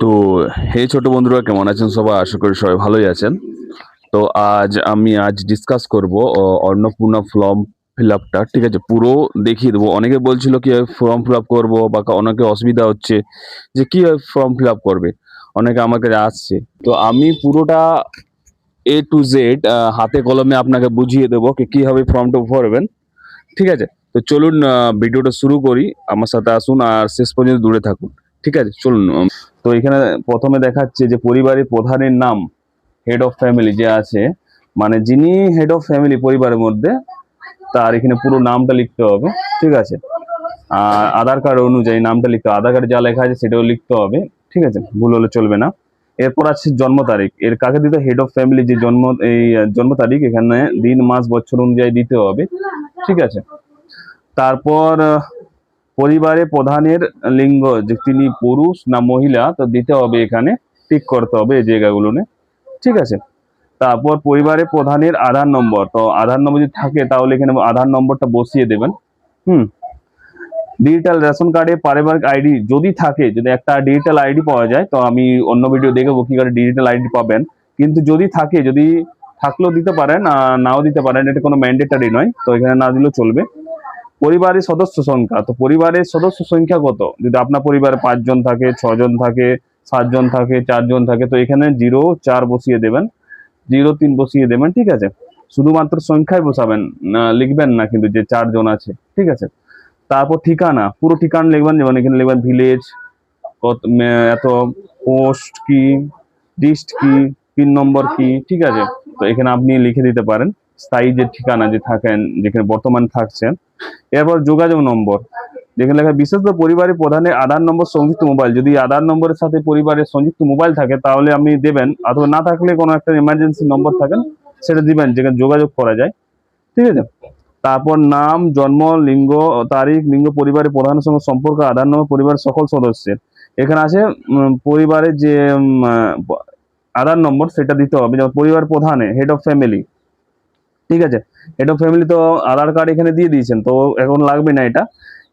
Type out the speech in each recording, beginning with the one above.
তো হে ছোট বন্ধুরা, কেমন আছেন সবাই? আশা করি সবাই ভালোই আছেন। তো আজ ডিসকাস করব অন্নপূর্ণা ফর্ম ফিল আপটা। ঠিক আছে, পুরো দেখিয়ে দেবো। অনেকে বলছিল কিভাবে ফর্ম ফিল আপ করবো, বা অনেকে অসুবিধা হচ্ছে যে কিভাবে ফর্ম ফিল আপ করবে। অনেকে আমার কাছে আসছে, তো আমি পুরোটা A to Z হাতে কলমে আপনাকে বুঝিয়ে দেবো কি কিভাবে ফর্মটা ভরবেন। ঠিক আছে, তো চলুন ভিডিওটা শুরু করি। আমার সাথে আসুন আর শেষ পর্যন্ত দূরে থাকুন। ঠিক আছে, চলুন। তো এখানে প্রথমে দেখাচ্ছে যে পরিবারের প্রধানের নাম, হেড অফ ফ্যামিলি যে আছে, মানে যিনি হেড অফ ফ্যামিলি পরিবারের মধ্যে, তার এখানে পুরো নামটা লিখতে হবে। ঠিক আছে, আর আধার কার্ড অনুযায়ী নামটা লিখতে হবে। আধার কার্ডে যা লেখা আছে সেটাও লিখতে হবে। ঠিক আছে, ভুল হলে চলবে না। এরপর আছে জন্ম তারিখ। এর কাকে দিতে? হেড অফ ফ্যামিলি যে জন্ম তারিখ, এখানে দিন মাস বছর অনুযায়ী দিতে হবে। ঠিক আছে, তারপর পরিবারে প্রধানের লিঙ্গ, যে তিনি পুরুষ না মহিলা, তো দিতে হবে এখানে, টিক করতে হবে এই জায়গাগুলো। ঠিক আছে, তারপর পরিবারে প্রধানের আধার নম্বর, তো আধার নম্বর যদি থাকে তাহলে এখানে আধার নম্বরটা বসিয়ে দেবেন। হুম। ডিজিটাল রেশন কার্ডে পারিবারিক আইডি যদি থাকে, যদি একটা ডিজিটাল আইডি পাওয়া যায়, তো আমি অন্য ভিডিও দেখাবো কি করে ডিজিটাল আইডি পাবেন। কিন্তু যদি থাকে, যদি থাকলেও দিতে পারেন, নাও দিতে পারেন, এটা কোনো ম্যান্ডেটারি নয়, তো এখানে না দিলেও চলবে। পরিবারের সদস্য সংখ্যা, তো পরিবারের সদস্য সংখ্যা কত? যদি আপনার পরিবারে 5 জন থাকে, 6 জন থাকে, 7 জন থাকে, 4 জন থাকে, তো এখানে 0 4 বসিয়ে দেবেন, 0 3 বসিয়ে দেবেন। ঠিক আছে, শুধুমাত্র সংখ্যায় বসাবেন, লিখবেন না কিন্তু যে 4 জন আছে। ঠিক আছে, তারপর ঠিকানা, পুরো ঠিকানা লিখবেন। যেমন এখানে লিখবেন ভিলেজ, কত, এত, পোস্ট কি, ডিস্ট কি, পিন নম্বর কি। ঠিক আছে, তো এখানে আপনি লিখে দিতে পারেন স্থায়ী যে ঠিকানা যে থাকেন, যেখানে বর্তমানে থাকছেন। এরপর যোগাযোগ নম্বর, যেখানে লেখা বিশেষত পরিবারের প্রধানের আধার নম্বর সংযুক্ত মোবাইল। যদি আধার নম্বরের সাথে পরিবারের সংযুক্ত মোবাইল থাকে তাহলে আপনি দেবেন, অথবা না থাকলে কোনো একটা ইমার্জেন্সি নম্বর থাকেন সেটা দিবেন, যেখানে যোগাযোগ করা যায়। ঠিক আছে, তারপর নাম, জন্ম, লিঙ্গ, তারিখ, লিঙ্গ, পরিবারের প্রধানের সঙ্গে সম্পর্ক, আধার নম্বর, পরিবারের সকল সদস্যের। এখানে আছে পরিবারের যে আধার নম্বর সেটা দিতে হবে। যেমন পরিবার প্রধানে, হেড অফ ফ্যামিলি। ঠিক আছে, হেড অফ ফ্যামিলি তো আধার কার্ড এখানে দিয়ে দিয়েছেন, তো এখন লাগবে না এটা।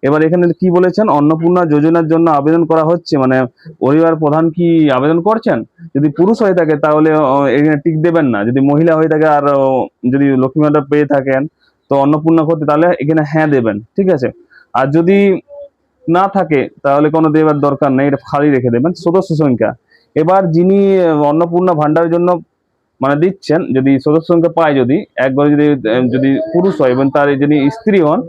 এবার এখানে কি বলেছেন? অন্নপূর্ণা যোজনার জন্য আবেদন করা হচ্ছে, মানে পরিবার প্রধান কি আবেদন করছেন? যদি পুরুষ হয়ে থাকে তাহলে এখানে টিক দেবেন না। যদি মহিলা হয়ে থাকে আর যদি লক্ষ্মী ভান্ডার পেয়ে থাকেন, তো অন্নপূর্ণা করতে, তাহলে এখানে হ্যাঁ দেবেন। ঠিক আছে, আর যদি না থাকে তাহলে কোনো দেবার দরকার নেই, এটা খালি রেখে দেবেন। সদস্য সংখ্যা, এবার যিনি অন্নপূর্ণা ভান্ডারের জন্য মানে দিচ্ছেন, যদি সদস্য সংখ্যা পায়, যদি একবার যদি যদি পুরুষ হয় এবং তার যিনি স্ত্রী হন,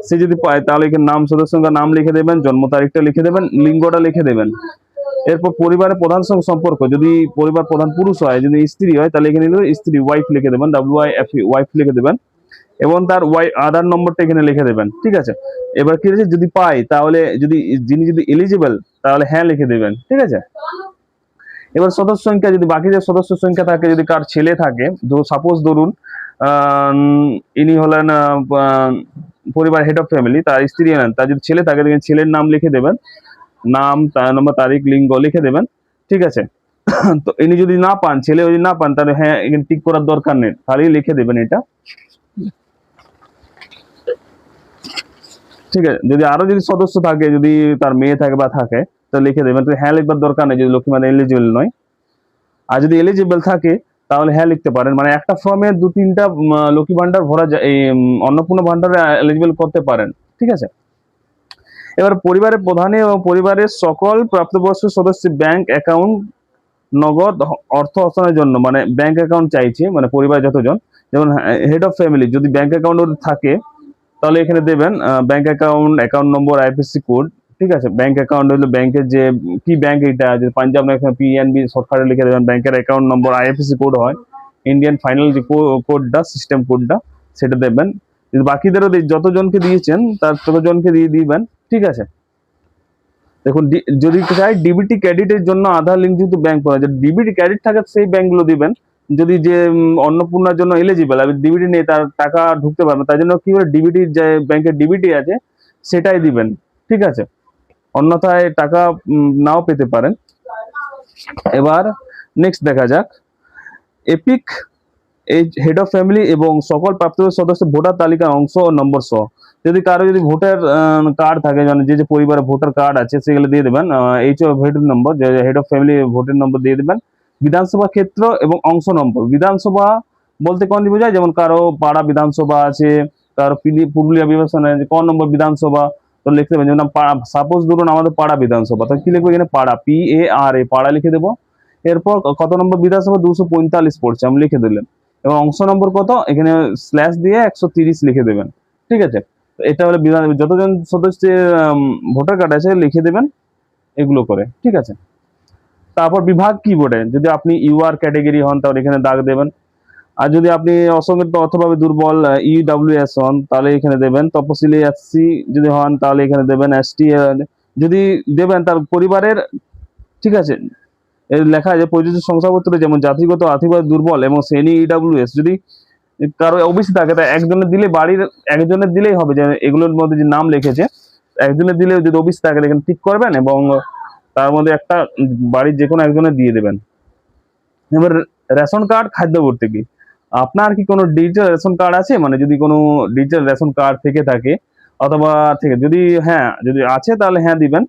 সে যদি পায় তাহলে এখানে নাম, সদস্য সংখ্যা, নাম লিখে দেবেন, জন্ম তারিখটা লিখে দেবেন, লিঙ্গটা লিখে দেবেন। এরপর পরিবারের প্রধান সঙ্গে সম্পর্ক, যদি পরিবার প্রধান পুরুষ হয়, যদি স্ত্রী হয় তাহলে এখানে স্ত্রী, ওয়াইফ লিখে দেবেন, WIFE, ওয়াইফ লিখে দেবেন, এবং তার আধার নম্বরটা এখানে লিখে দেবেন। ঠিক আছে, এবার কি হচ্ছে, যদি পায় তাহলে, যিনি এলিজিবল, তাহলে হ্যাঁ লিখে দেবেন। ঠিক আছে, এবার সদস্য সংখ্যা, যদি বাকি যে সদস্য সংখ্যা থাকে, যদি কার ছেলে থাকে, সাপোজ ধরুন ইনি হলেন পরিবার হেড অফ ফ্যামিলি, তার স্ত্রী হলেন, তার যদি ছেলে থাকে ছেলের নাম লিখে দেবেন, নাম, তার নম্বর, তারিখ, লিঙ্গ লিখে দেবেন। ঠিক আছে, তো ইনি যদি না পান, ছেলে যদি না পান, তাহলে হ্যাঁ এখানে টিক করার দরকার নেই, খালি লিখে দেবেন এটা। ঠিক আছে, যদি আরো যদি সদস্য থাকে, যদি তার মেয়ে থাকে বা থাকে, তো লিখে দেবেন, তো হ্যাঁ লিখবার দরকার নেই যদি লক্ষ্মী মানে এলিজিবল নয়। আর যদি এলিজিবল থাকে তাহলে হ্যাঁ লিখতে পারেন। মানে একটা ফর্মে 2 3টা লক্ষ্মী ভান্ডার ভরা যায়, এই অন্নপূর্ণা ভান্ডারে এলিজিবল করতে পারেন। ঠিক আছে, এবার পরিবারের প্রধানে এবং পরিবারের সকল প্রাপ্তবয়স্ক সদস্য ব্যাংক অ্যাকাউন্ট, নগদ অর্থ হস্তান্তরের জন্য, মানে ব্যাংক অ্যাকাউন্ট চাইছে, মানে পরিবার যতজন, যেমন হেড অফ ফ্যামিলি যদি ব্যাংক অ্যাকাউন্ট থাকে তাহলে এখানে দেবেন bank account, account number, IFSC code. ঠিক আছে, ব্যাংক অ্যাকাউন্ট হলো ব্যাংকের যে কি ব্যাংক, এটা যে পাঞ্জাব ন্যাশনাল, PNB শর্টকাটে লিখে দেবেন। ব্যাংকের অ্যাকাউন্ট নম্বর, আইএফএসসি কোড হয়, ইন্ডিয়ান ফাইনাল যে কোডটা, সিস্টেম কোডটা, সেটা দেবেন। যদি বাকিদেরও যতজনকে দিয়েছেন তার ততজনকে দিয়ে দিবেন। ঠিক আছে, দেখুন যদি চাই ডিবিটি ক্রেডিটের জন্য আধার লিঙ্ক যুক্ত ব্যাংক পাওয়া যায়, ডিবিটি ক্রেডিট থাকে সেই ব্যাংকগুলো দিবেন। যদি যে অন্নপূর্ণার জন্য এলিজিবল, আর ডিবিটি নেই, তার টাকা ঢুকতে পারবে, তার জন্য কি করে ডিবিটি, যে ব্যাংকের ডিবিটি আছে সেটাই দিবেন। ঠিক আছে, অন্যথায় টাকা নাও পেতে পারেন। এবার নেক্সট দেখা যাক, এপিক এই হেড অফ ফ্যামিলি এবং সকল প্রাপ্তবয়স্ক সদস্য ভোটার তালিকার অংশ ও নম্বর সহ। যদি কারো যদি ভোটার কার্ড থাকে, মানে যে যে পরিবারে ভোটার কার্ড আছে সেগুলো দিয়ে দেবেন, এইচ অফ ভোটার নম্বর, যে হেড অফ ফ্যামিলি ভোটার নম্বর দিয়ে দেবেন। বিধানসভা ক্ষেত্র এবং অংশ নম্বর। বিধানসভা বলতে কোনটি বোঝায়, যেমন কারো পাড়া বিধানসভা আছে, কারো পুরুলিয়া বিধানসভা আছে, ক নম্বর বিধানসভা তো লিখতে দেবেন। যেমন সাপোজ ধরুন আমাদের পাড়া বিধানসভা, তো কি লিখবো এখানে পাড়া, PARA, পাড়া লিখে দেবো। এরপর কত নম্বর বিধানসভা, 245 পড়ছে, আমি লিখে দিলেন। এবং অংশ নম্বর কত, এখানে স্ল্যাশ দিয়ে 130 লিখে দেবেন। ঠিক আছে, এটা হলো বিধান, যতজন সদস্যের ভোটার কার্ড আছে লিখে দেবেন এগুলো করে। ঠিক আছে, তারপর বিভাগ কি বোর্ডে, যদি আপনি UR ক্যাটাগরি হন তাহলে এখানে দাগ দেবেন। আর যদি আপনি অসংগঠিত অর্থভাবে দুর্বল EWS হন তাহলে এখানে দেবেন। তপশিলি SC যদি হন তাহলে এখানে দেবেন। ST যদি দেবেন তার পরিবারের, ঠিক আছে, এর লেখা আছে প্রযোজ্য শংসাপত্রে, যেমন জাতিগত আর্থিকভাবে দুর্বল এবং শ্রেণী EWS যদি কারো ওবিসি থাকে, তা একজনের দিলে বাড়ির একজনের দিলেই হবে, যে এগুলোর মধ্যে যে নাম লিখেছে একজনের দিলে, যদি ওবিসি থাকে এখানে টিক করবেন এবং তার মধ্যে একটা বাড়ির যে কোনো একজনের দিয়ে দেবেন। এবার রেশন কার্ড, খাদ্য ভর্তুকি, আপনার কি কোনো ডিজিটাল রেশন কার্ড আছে, মানে যদি কোনো ডিজিটাল রেশন কার্ড থেকে থাকে অথবা থেকে, যদি হ্যাঁ যদি আছে তাহলে হ্যাঁ দিবেন।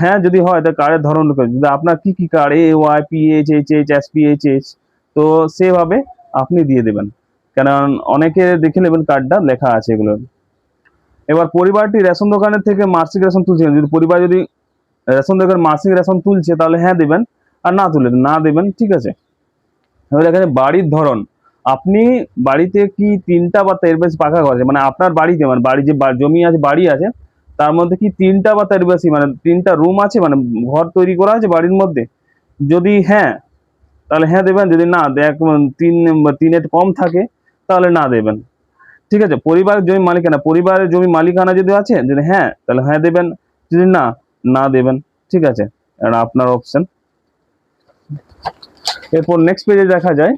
হ্যাঁ যদি হয় তাহলে কার্ডের ধরন, যদি আপনার কি কি কার্ড, AY, PHHH, SPHH, তো সেভাবে আপনি দিয়ে দেবেন, কারণ অনেকে দেখে নেবেন কার্ডটা লেখা আছে এগুলো। এবার পরিবারটি রেশন দোকানের থেকে মাসিক রেশন তুলছে, যদি পরিবার যদি রেশন দোকান মাসিক রেশন তুলছে তাহলে হ্যাঁ দেবেন, আর না তুলে না দেবেন। ঠিক আছে, এবার এখানে বাড়ির ধরন, আপনি বাড়িতে কি 3টা বা তার বেশি পাকা ঘর আছে, মানে আপনার বাড়িতে, মানে বাড়ি যে জমি আছে, বাড়ি আছে, তার মধ্যে কি 3টা বা তার বেশি, মানে 3টা রুম আছে, মানে ঘর তৈরি করা আছে বাড়ির মধ্যে, যদি হ্যাঁ তাহলে হ্যাঁ দেবেন, যদি না দেখ 3 কম থাকে তাহলে না দেবেন। ঠিক আছে, পরিবারের জমি মালিকানা, পরিবারের জমি মালিকানা যদি আছে, যদি হ্যাঁ তাহলে হ্যাঁ দেবেন, যদি না না দেবেন। ঠিক আছে, এটা আপনার অপশন। এরপর নেক্সট পেজে দেখা যায়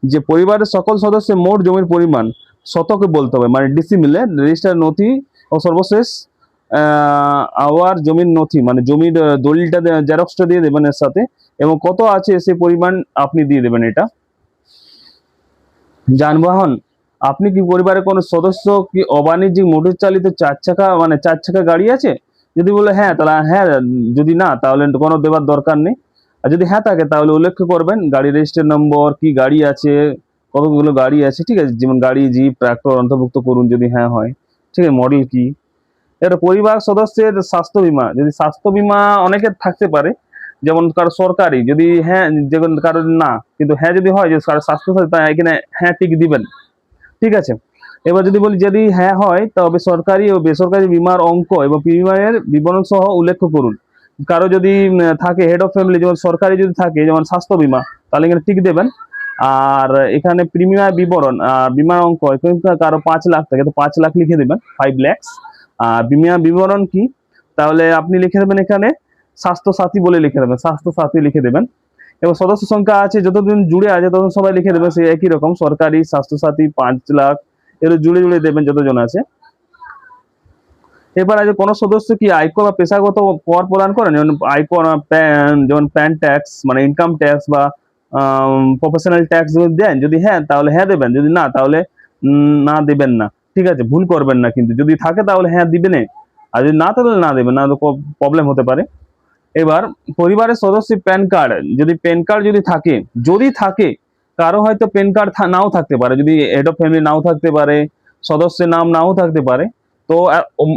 যে পরিবারের সকল সদস্যের মোট জমির পরিমাণ শতকে বলতে হবে, মানে ডিসিমিলে, রেজিস্টার নথি ও সর্বশেষ আওয়ার জমির নথি, মানে জমির দলিলটা জেরক্সটা দিয়ে দেবেন এর সাথে, এবং কত আছে সে পরিমাণ আপনি দিয়ে দেবেন। এটা যানবাহন, আপনি কি পরিবারের কোনো সদস্য কি অবাণিজ্যিক মোটর চালিত 4 চাকা, মানে 4 চাকা গাড়ি আছে, যদি বলে হ্যাঁ তাহলে হ্যাঁ, যদি না তাহলে কোনো দেওয়ার দরকার নেই। আর যদি হ্যাঁ থাকে তাহলে উল্লেখ করবেন গাড়ি রেজিস্ট্রেশন নম্বর, কি গাড়ি আছে, কতগুলো গাড়ি আছে। ঠিক আছে, যেমন গাড়ি, জিপ, ট্রাক্টর অন্তর্ভুক্ত করুন যদি হ্যাঁ হয়। ঠিক আছে, মডেল কি। এটা পরিবার সদস্যের স্বাস্থ্য বীমা, যদি স্বাস্থ্য বীমা অনেকের থাকতে পারে, যেমন কারো সরকারি, যদি হ্যাঁ, যেমন কারো না, কিন্তু হ্যাঁ যদি হয় যে স্বাস্থ্য সাথী, তাই এখানে হ্যাঁ টিক দিবেন। ঠিক আছে, এবার যদি বলি যদি হ্যাঁ হয় তবে সরকারি ও বেসরকারি বীমার অঙ্ক এবং প্রিমিয়ামের বিবরণ সহ উল্লেখ করুন। কারো যদি থাকে হেড অফ ফ্যামিলি, যেমন সরকারি যদি থাকে যেমন স্বাস্থ্য বীমা, তাহলে এখানে টিক দেবেন। আর এখানে প্রিমিয়াম বিবরণ আর বীমার অঙ্ক, কারো 5 লাখ থাকে তো 5 লাখ লিখে দেবেন, 5 lakhs। আর বীমা বিবরণ কি, তাহলে আপনি লিখে দেবেন এখানে স্বাস্থ্য সাথী বলে লিখে দেবেন, স্বাস্থ্য সাথী লিখে দেবেন। এবং সদস্য সংখ্যা আছে যতদিন জুড়ে আছে ততদিন সবাই লিখে দেবেন, সেই একই রকম, সরকারি, স্বাস্থ্যসাথী, 5 লাখ, এগুলো জুড়ে জুড়ে দেবেন যতজন আছে। এবার আছে কোন সদস্য কি আয়কর বা পেশাগত কর প্রদান করেন, যেমন আয়কর, যেমন প্যান ট্যাক্স, মানে ইনকাম ট্যাক্স বা প্রফেশনাল ট্যাক্স যদি দেন, যদি হ্যাঁ তাহলে হ্যাঁ দেবেন, যদি না তাহলে না দেবেন না। ঠিক আছে, ভুল করবেন না, কিন্তু যদি থাকে তাহলে হ্যাঁ দিবেন, আর যদি না তাহলে না দেবেন, না তো প্রবলেম হতে পারে। এবার পরিবারের সদস্যের প্যান কার্ড, যদি প্যান কার্ড যদি থাকে, কারো হয়তো প্যান কার্ড নাও থাকতে পারে, যদি হেড অফ ফ্যামিলি নাও থাকতে পারে, সদস্যের নাম নাও থাকতে পারে, তো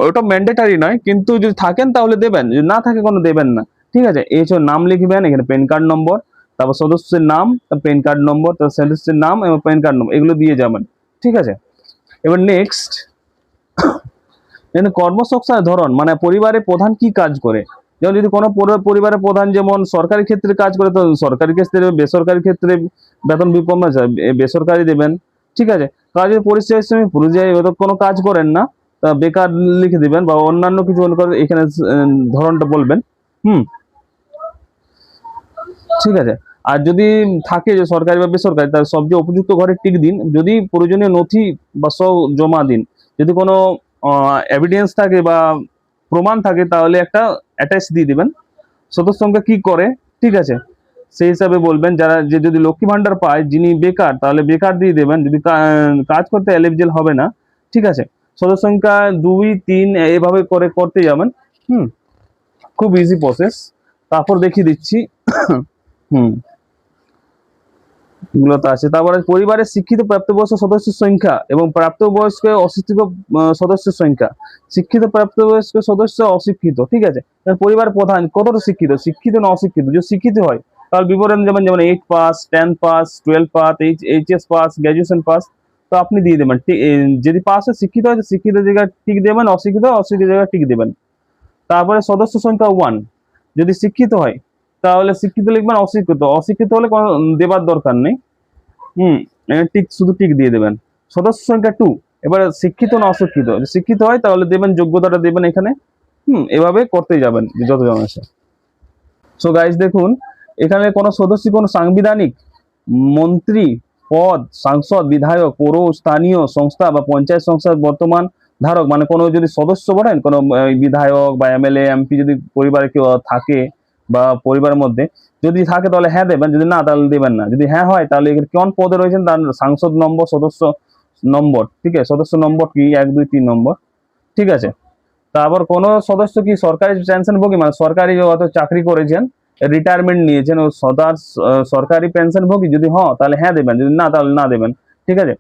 ওটা ম্যান্ডেটারি নয়, কিন্তু যদি থাকেন তাহলে দেবেন, যদি না থাকে কোনো দেবেন না। ঠিক আছে, এই হচ্ছে নাম লিখবেন, এখানে প্যান কার্ড নম্বর, তারপর সদস্যের নাম, প্যান কার্ড নম্বর, তারপর সদস্যের নাম এবং প্যান কার্ড নম্বর, এগুলো দিয়ে যাবেন। ঠিক আছে, এবার নেক্সট, কর্মসংস্থানের ধরন, মানে পরিবারের প্রধান কি কাজ করে, যেমন যদি কোনো পরিবারের প্রধান যেমন সরকারি ক্ষেত্রে কাজ করে তো সরকারি ক্ষেত্রে, বেসরকারি ক্ষেত্রে বেতন বিকম বেসরকারি দেবেন। ঠিক আছে, কাজের পরিচয় শ্রমিক, পুরুষে কোনো কাজ করেন না তা বেকার লিখে দিবেন, বা অন্যান্য কিছু মনে করেন এখানে ধরনটা বলবেন। ঠিক আছে, আর যদি থাকে যে সরকারি বা বেসরকারি, তার সবচেয়ে উপযুক্ত ঘরে টিক দিন, যদি প্রয়োজনীয় নথি বা সব জমা দিন, যদি কোনো এভিডেন্স থাকে বা প্রমাণ থাকে তাহলে একটা অ্যাটাচ দিয়ে দিবেন। সদস্য সংখ্যা কি করে, ঠিক আছে, সেই হিসাবে বলবেন। যারা যে যদি লক্ষ্মী ভান্ডার পায়, যিনি বেকার তাহলে বেকার দিয়ে দেবেন, যদি কাজ করতে এলিজিবল হবে না, ঠিক আছে। সদস্য সংখ্যা 2 3 এভাবে করে করতে যাবেন। হুম, খুব ইজি প্রসেস। তারপর দেখিয়ে দিচ্ছি। হুম, এগুলো তো আছে। তারপরে পরিবারের শিক্ষিত প্রাপ্তবয়স্ক সদস্যের সংখ্যা এবং প্রাপ্তবয়স্ক অশিক্ষিত সদস্যের সংখ্যা। শিক্ষিত প্রাপ্তবয়স্ক সদস্য, অশিক্ষিত, ঠিক আছে। এবার পরিবার প্রধান কতটা শিক্ষিত, শিক্ষিত না অশিক্ষিত। যদি শিক্ষিত হয় তাহলে বিবরণ যেমন যেমন 8 pass, 10 pass, 12 pass, HS pass, graduation pass, তো আপনি দিয়ে দেবেন। যদি পাস হয়, শিক্ষিত হয়, শিক্ষিত জায়গায় টিক দেবেন, অশিক্ষিত অশিক্ষিত জায়গায় টিক দেবেন। তারপরে সদস্য সংখ্যা 1, যদি শিক্ষিত হয় তাহলে শিক্ষিত লিখবেন, অশিক্ষিত অশিক্ষিত হলে কোনো দেবার দরকার নেই। হুম, টিক, শুধু টিক দিয়ে দেবেন। সদস্য সংখ্যা 2, এবারে শিক্ষিত না অশিক্ষিত। যদি শিক্ষিত হয় তাহলে দেবেন, যোগ্যতাটা দেবেন এখানে। এভাবে করতে যাবেন যতজন আছে। সো গাইস দেখুন, এখানে কোনো সদস্য কোনো সাংবিধানিক মন্ত্রী পদ, সাংসদ, বিধায়ক, পৌর, স্থানীয় সংস্থা বা পঞ্চায়েত সংস্থার বর্তমান ধারক, মানে কোনো যদি সদস্য বলেন, কোনো বিধায়ক বা এমএলএ এমপি যদি পরিবারে কেউ থাকে বা পরিবারের মধ্যে যদি থাকে তাহলে হ্যাঁ দেবেন, যদি না তাহলে দেবেন না। যদি হ্যাঁ হয় তাহলে এখানে কোন পদে রয়েছেন তার সাংসদ নম্বর, সদস্য নম্বর, ঠিক আছে, সদস্য নম্বর কি 1 2 3 নম্বর, ঠিক আছে। তারপর কোন সদস্য কি সরকারি পেনশনভোগী, মানে সরকারি অত চাকরি করেছেন, রিটায়ারমেন্ট নিয়েছেন, ও সরকারি পেনশনভোগী, যদি হ্যাঁ তাহলে হ্যাঁ দেবেন, যদি না তাহলে না দেবেন, ঠিক আছে।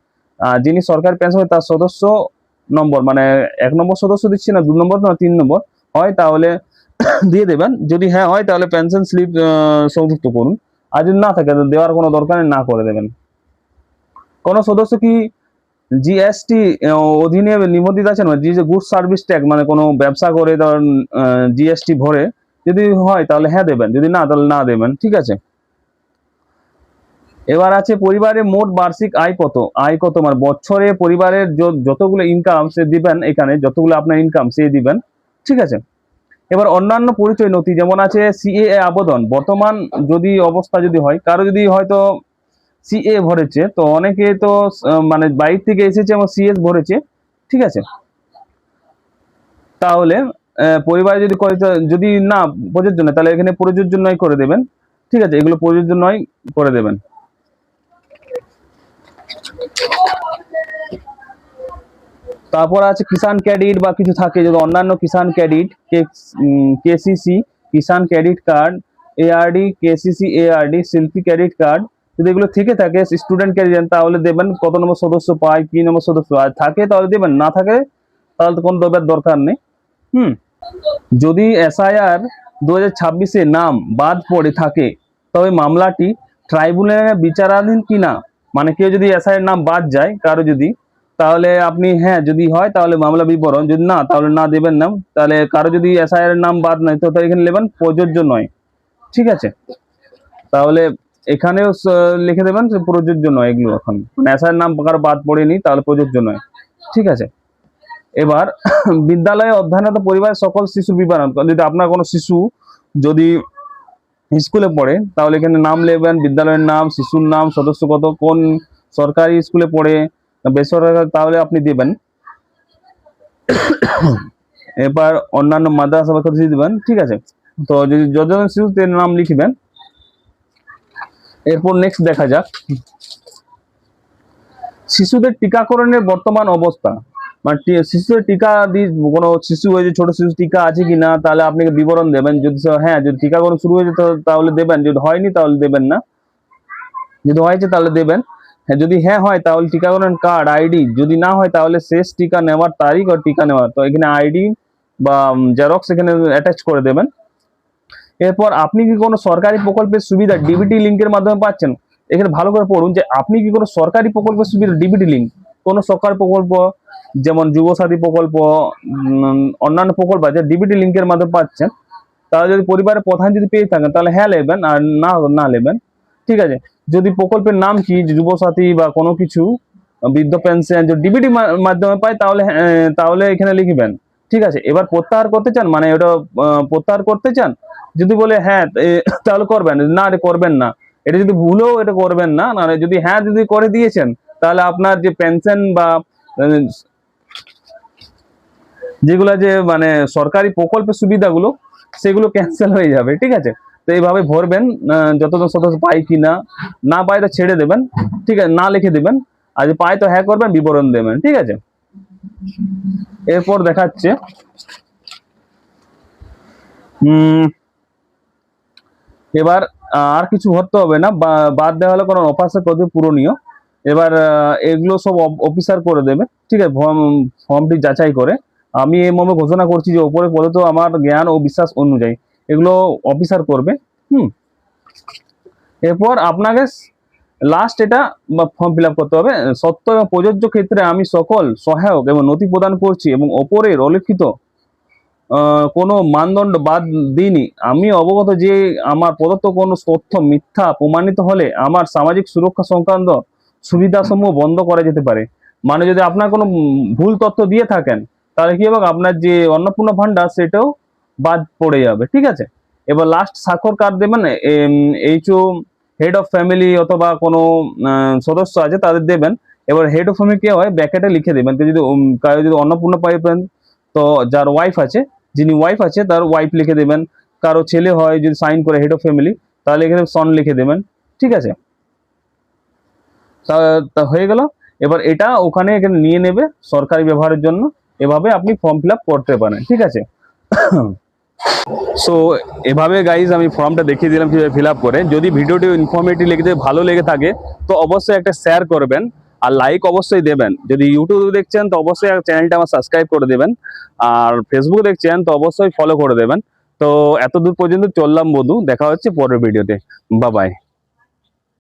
যিনি সরকারি পেনশন তার সদস্য নম্বর, মানে 1 নম্বর সদস্য দিচ্ছি না, 2 নম্বর না 3 নম্বর হয় তাহলে দিয়ে দেবেন। যদি হ্যাঁ হয় তাহলে পেনশন স্লিপ সংযুক্ত করুন, আর যদি না থাকে দেওয়ার কোনো দরকার নেই, না করে দেবেন। কোন সদস্য কি জিএসটি অধীনে নিবন্ধিত আছেন, যে গুড সার্ভিস ট্যাক্স, মানে কোনো ব্যবসা করে ধরেন জিএসটি ভরে, যদি হয় তাহলে হ্যাঁ দেবেন, যদি না তাহলে না দেবেন, ঠিক আছে। এবার আছে পরিবারের মোট বার্ষিক আয় কত। আয় কত মানে বছরে পরিবারের যতগুলো ইনকাম সে দিবেন, এখানে যতগুলো আপনার ইনকাম সে দিবেন, ঠিক আছে। এবার অন্যান্য পরিচয় নথি যেমন আছে সিএএ আবেদন, বর্তমান যদি অবস্থা যদি হয়, কারো যদি হয়তো সিএ ভরেছে, তো অনেকে তো মানে বাইরে থেকে এসেছে এবং সিএস ভরেছে, ঠিক আছে। তাহলে পরিবারে যদি করে, যদি না প্রযোজ্য নয় তাহলে এখানে প্রযোজ্য নয় করে দেবেন, ঠিক আছে। এগুলো প্রযোজ্য নয় করে দেবেন। তারপর আছে কিষাণ ক্রেডিট বা কিছু থাকে, যদি অন্যান্য Kisan credit, KCC Kisan credit card, ARD KCC ARD শিল্পী ক্রেডিট কার্ড, যদি এগুলো থেকে থাকে স্টুডেন্ট ক্রেডিট, তাহলে দেবেন কত নম্বর সদস্য পায়, কি নম্বর সদস্য আর থাকে তাহলে দেবেন, না থাকে তাহলে তো কোনো দেবার দরকার নেই। যদি এসআইআর 2026-এ নাম বাদ পড়ে থাকে তবে মামলাটি ট্রাইব্যুনালে বিচারাধীন কিনা, মানে কেউ যদি এসআইআর নাম বাদ যায় কারো যদি, তাহলে আপনি হ্যাঁ যদি হয় তাহলে মামলা বিবরণ, যদি না তাহলে না দেবেন না। তাহলে কারো যদি এসআইআর নাম বাদ নাই তো এখানে নেবেন প্রযোজ্য নয়, ঠিক আছে। তাহলে এখানেও লিখে দেবেন যে প্রযোজ্য নয়, এগুলো এখন মানে এসআইআর নাম কারো বাদ পড়েনি তাহলে প্রযোজ্য নয়, ঠিক আছে। এবার বিদ্যালয়ে অধ্যয়নরত পরিবারের সকল শিশু বিবরণ, যদি আপনার কোনো শিশু যদি স্কুলে পড়ে তাহলে এখানে নাম লিখবেন, বিদ্যালয়ের নাম, শিশুর নাম, সদস্য কত, কোন সরকারি স্কুলে পড়ে বেসরকারি, তাহলে আপনি দেবেন। এবার অন্যান্য মাদ্রাসা বা কিছু দিবেন, ঠিক আছে। তো যদি যতজন শিশুদের নাম লিখবেন। এরপর নেক্সট দেখা যাক শিশুদের টিকাকরণের বর্তমান অবস্থা, মানে শিশুদের টিকা কোনো শিশু হয়েছে, ছোট শিশু টিকা আছে কিনা, তাহলে আপনি বিবরণ দেবেন। যদি হ্যাঁ, যদি টিকাকরণ শুরু হয়েছে তাহলে দেবেন, যদি হয়নি তাহলে দেবেন না, যদি হয়েছে তাহলে দেবেন। হ্যাঁ, যদি হ্যাঁ হয় তাহলে টিকাকরণ কার্ড আইডি, যদি না হয় তাহলে শেষ টিকা নেওয়ার তারিখ আর টিকা নেওয়ার, তো এখানে আইডি বা জেরক্স এখানে অ্যাটাচ করে দেবেন। এরপর আপনি কি কোনো সরকারি প্রকল্পের সুবিধা ডিবিটি লিঙ্কের মাধ্যমে পাচ্ছেন, এখানে ভালো করে পড়ুন যে আপনি কি কোনো সরকারি প্রকল্পের সুবিধা ডিবিটি লিঙ্ক, কোনো সরকারি প্রকল্প যেমন যুবসাথী প্রকল্প, অন্যান্য প্রকল্প আছে ডিবিটি লিঙ্কের মাধ্যমে পাচ্ছেন, তাহলে যদি পরিবারের প্রধান যদি পেয়ে থাকেন তাহলে হ্যাঁ নেবেন, আর না না নেবেন, ঠিক আছে। যদি প্রকল্পের নাম কি যুবসাথী বা কোনো কিছু বৃদ্ধ পেনশন যদি ডিবিটি মাধ্যমে পায় তাহলে তাহলে এখানে লিখবেন, ঠিক আছে। এবার প্রত্যাহার করতে চান, মানে ওটা প্রত্যাহার করতে চান, যদি বলে হ্যাঁ তাহলে করবেন, না করবেন না, এটা যদি ভুলেও এটা করবেন না, না যদি হ্যাঁ যদি করে দিয়েছেন তাহলে আপনার যে পেনশন বা যেগুলো যে মানে সরকারি প্রকল্পের সুবিধাগুলো সেগুলো ক্যান্সেল হয়ে যাবে, ঠিক আছে। তো এইভাবে ভরবেন, যতজন সদস্য পায় কি না পায় তো ছেড়ে দেবেন, ঠিক আছে, না লিখে দেবেন। আর যে পায় তো হ্যাঁ করবেন, বিবরণ দেবেন, ঠিক আছে। এরপর দেখাচ্ছে এবার আর কিছু ভরতে হবে না, বাদ দেওয়া হলো কারণ অপারেশন করতে পূরণীয়। এবার এগুলো সব অফিসার করে দেবে, ঠিক আছে, ফর্মটি যাচাই করে। আমি এই মর্মে ঘোষণা করছি যে ওপরে প্রদত্ত আমার জ্ঞান ও বিশ্বাস অনুযায়ী এগুলো অফিসার করবে। এরপর আপনাকে লাস্ট এটা ফর্ম ফিল আপ করতে হবে। সত্য এবং প্রযোজ্য ক্ষেত্রে আমি সকল সহায়ক এবং নথি প্রদান করছি এবং ওপরের উল্লেখিত কোনো মানদণ্ড বাদ দিইনি। আমি অবগত যে আমার প্রদত্ত কোনো তথ্য মিথ্যা প্রমাণিত হলে আমার সামাজিক সুরক্ষা সংক্রান্ত সুবিধাসমূহ বন্ধ করা যেতে পারে। মানে যদি আপনার কোনো ভুল তথ্য দিয়ে থাকেন তাহলে কি হবে, আপনার যে অন্নপূর্ণা ভান্ডার সেটাও বাদ পড়ে যাবে, ঠিক আছে। এবার লাস্ট স্বাক্ষর কার্ড দেবেন, এইচও হেড অফ ফ্যামিলি অথবা কোনো সদস্য আছে তাদের দেবেন। এবার হেড অফ ফ্যামিলি কে হয় ব্র্যাকেটে লিখে দেবেন। তো যদি কারো যদি অন্নপূর্ণা পাইবেন তো যার ওয়াইফ আছে, যিনি ওয়াইফ আছে তার ওয়াইফ লিখে দেবেন। কারো ছেলে হয় যদি সাইন করে হেড অফ ফ্যামিলি তাহলে এখানে সন লিখে দেবেন, ঠিক আছে। তা হয়ে গেল। এবার এটা ওখানে এখানে নিয়ে নেবে সরকারি ব্যবহারের জন্য। এভাবে আপনি ফর্ম ফিল আপ করতে পারেন, ঠিক আছে। সো এভাবে গাইজ আমি ফর্মটা দেখিয়ে দিলাম কিভাবে ফিল আপ করে। যদি ভিডিওটি ইনফরমেটিভ লেগে ভালো লেগে থাকে তো অবশ্যই একটা শেয়ার করবেন আর লাইক অবশ্যই দেবেন। যদি ইউটিউবে দেখছেন তো অবশ্যই চ্যানেলটা আমার সাবস্ক্রাইব করে দেবেন, আর ফেসবুক দেখছেন তো অবশ্যই ফলো করে দেবেন। তো এত দূর পর্যন্ত চললাম বধু, দেখা হচ্ছে পরের ভিডিওতে। Bye bye.